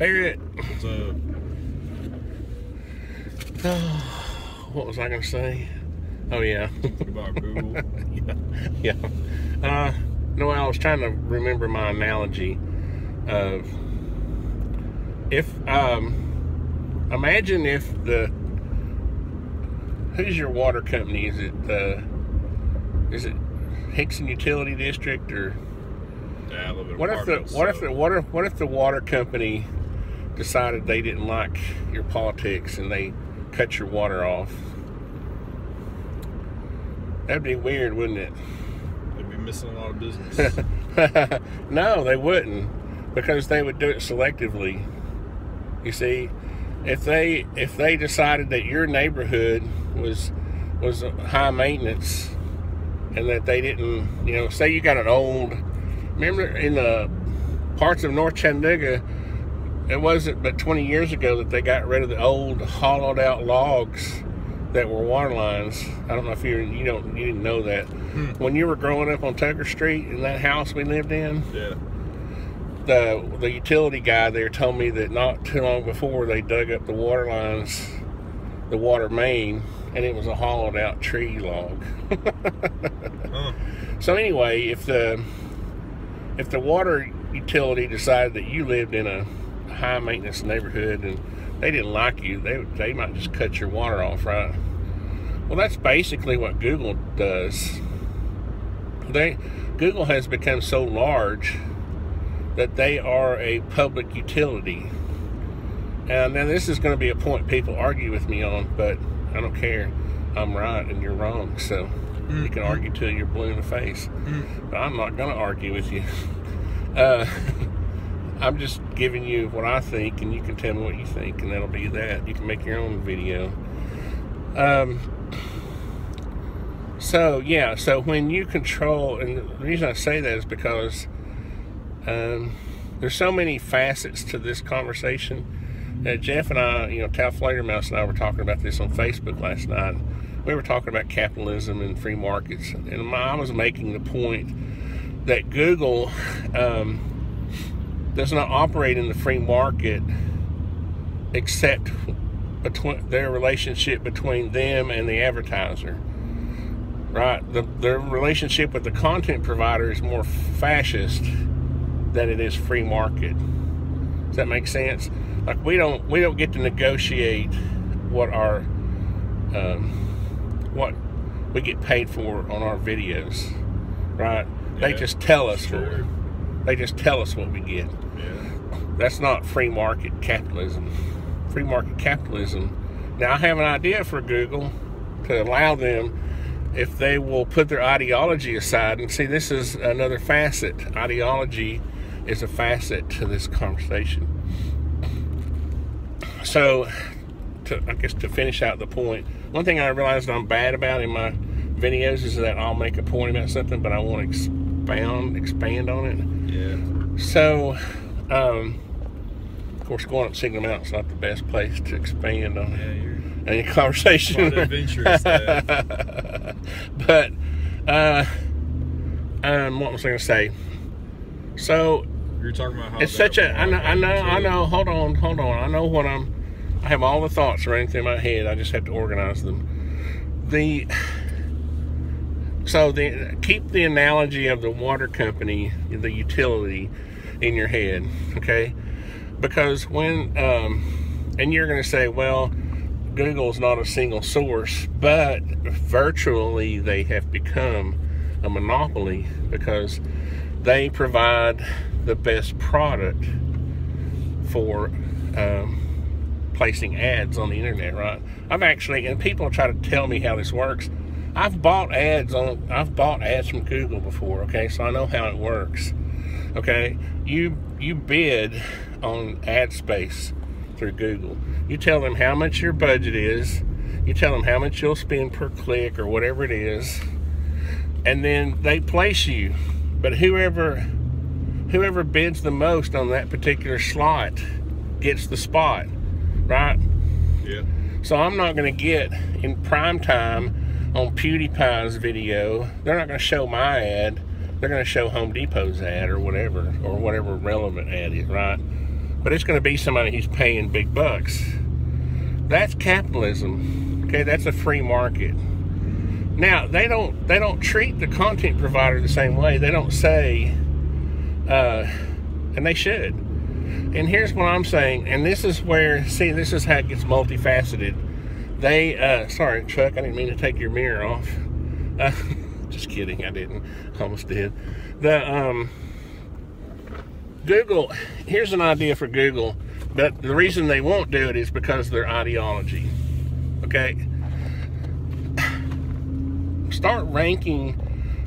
Barrett. What's up? What was I going to say? Oh, yeah. About Google. Yeah. No, I was trying to remember my analogy of if, imagine if who's your water company? Is it Hickson Utility District or? Yeah, I live in What if the water company decided they didn't like your politics and they cut your water off? That'd be weird, wouldn't it? They'd be missing a lot of business. No, they wouldn't, because they would do it selectively. You see, if they decided that your neighborhood was high maintenance and that they didn't, say you got an old. Remember in the parts of North Chattanooga, it wasn't but 20 years ago that they got rid of the old hollowed out logs that were water lines. I don't know if you didn't know that. When you were growing up on Tucker Street in that house we lived in, Yeah. the utility guy there told me that not too long before they dug up the water lines, the water main, and it was a hollowed out tree log. So anyway, if the water utility decided that you lived in a high maintenance neighborhood and they didn't like you, they might just cut your water off, right? Well, that's basically what Google does. Google has become so large that they are a public utility. And now this is going to be a point people argue with me on, but I don't care. I'm right and you're wrong, so you can argue till you're blue in the face. But I'm not going to argue with you. I'm just giving you what I think, and you can tell me what you think, and that'll be that. You can make your own video. So when you control, and the reason I say that is because there's so many facets to this conversation. Jeff and I, Tal Flatermouse and I were talking about this on Facebook last night. We were talking about capitalism and free markets, and I was making the point that Google does not operate in the free market except between their relationship between them and the advertiser. Right? Their relationship with the content provider is more fascist than it is free market. Does that make sense? Like we don't get to negotiate what we get paid for on our videos, right? Yeah, they just tell us sure. They just tell us what we get. Yeah. That's not free market capitalism. Free market capitalism. Now I have an idea for Google to allow them, if they will put their ideology aside, and see, this is another facet. Ideology is a facet to this conversation. So, I guess to finish out the point, one thing I realized I'm bad about in my videos is that I'll make a point about something, but I want to expand on it. Yeah. So, of course, going up Signal Mountain's not the best place to expand on any conversation. Quite adventurous there. But, what was I going to say? So, You're talking about how it's such a, I know, hold on. I have all the thoughts running through my head. I just have to organize them. Keep the analogy of the water company, the utility, in your head, okay? Because when, and you're going to say, well, Google's not a single source, but virtually they have become a monopoly because they provide the best product for placing ads on the internet, right? And people try to tell me how this works. I've bought ads from Google before, okay? So I know how it works. Okay? You bid on ad space through Google. You tell them how much your budget is. You tell them how much you'll spend per click or whatever it is. And then they place you. But whoever bids the most on that particular slot gets the spot, right? Yeah. So I'm not going to get in prime time on PewDiePie's video. They're not going to show my ad. They're going to show Home Depot's ad or whatever relevant ad is, right? but it's going to be somebody who's paying big bucks. That's capitalism. Okay, that's a free market. Now they don't treat the content provider the same way. They don't say, and they should. And here's what I'm saying, and this is where, see, this is how it gets multifaceted. They, sorry, Chuck, I didn't mean to take your mirror off. Just kidding, I didn't. Almost did. Google, here's an idea for Google, but the reason they won't do it is because of their ideology. Okay? Start ranking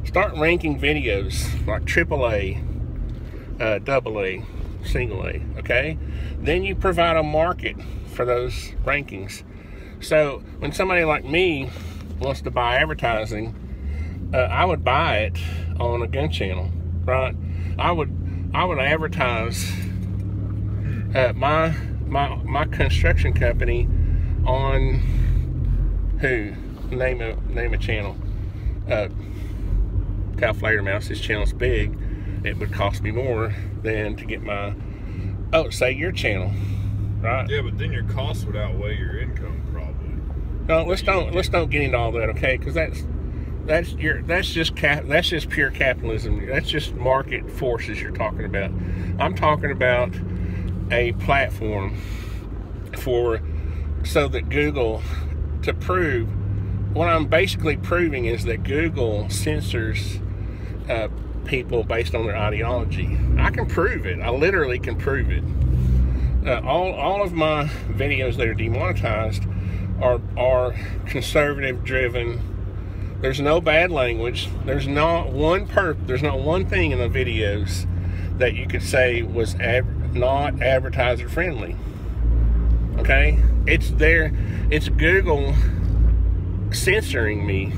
videos like AAA, AA, single A, okay? Then you provide a market for those rankings. So when somebody like me wants to buy advertising, I would buy it on a gun channel, right? I would advertise my construction company on name a channel. Cal Flatermouse, his channel's big. It would cost me more than to get my, say your channel, right? Yeah, but then your costs would outweigh your income probably. No, let's don't get into all that, okay? Because that's just pure capitalism. That's just market forces you're talking about. I'm talking about a platform so that Google, to prove, what I'm basically proving is that Google censors people based on their ideology. I can prove it. I literally can prove it. All of my videos that are demonetized are conservative driven. There's no bad language. There's not one thing in the videos that you could say was not advertiser friendly. Okay? It's Google censoring me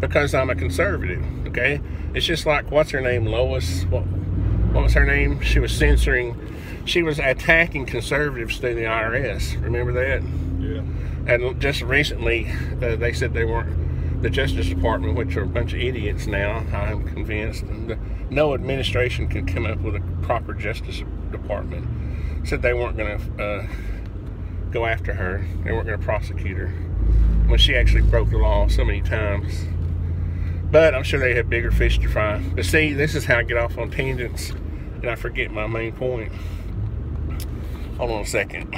because I'm a conservative. Okay? It's just like, what's her name, Lois? What was her name? She was attacking conservatives through the IRS. Remember that? Yeah. And just recently, they said they weren't, the Justice Department, which are a bunch of idiots now, I'm convinced, and no administration can come up with a proper Justice Department, said they weren't going to go after her. They weren't going to prosecute her when she actually broke the law so many times. But I'm sure they have bigger fish to fry. But see, this is how I get off on tangents and I forget my main point. Hold on a second.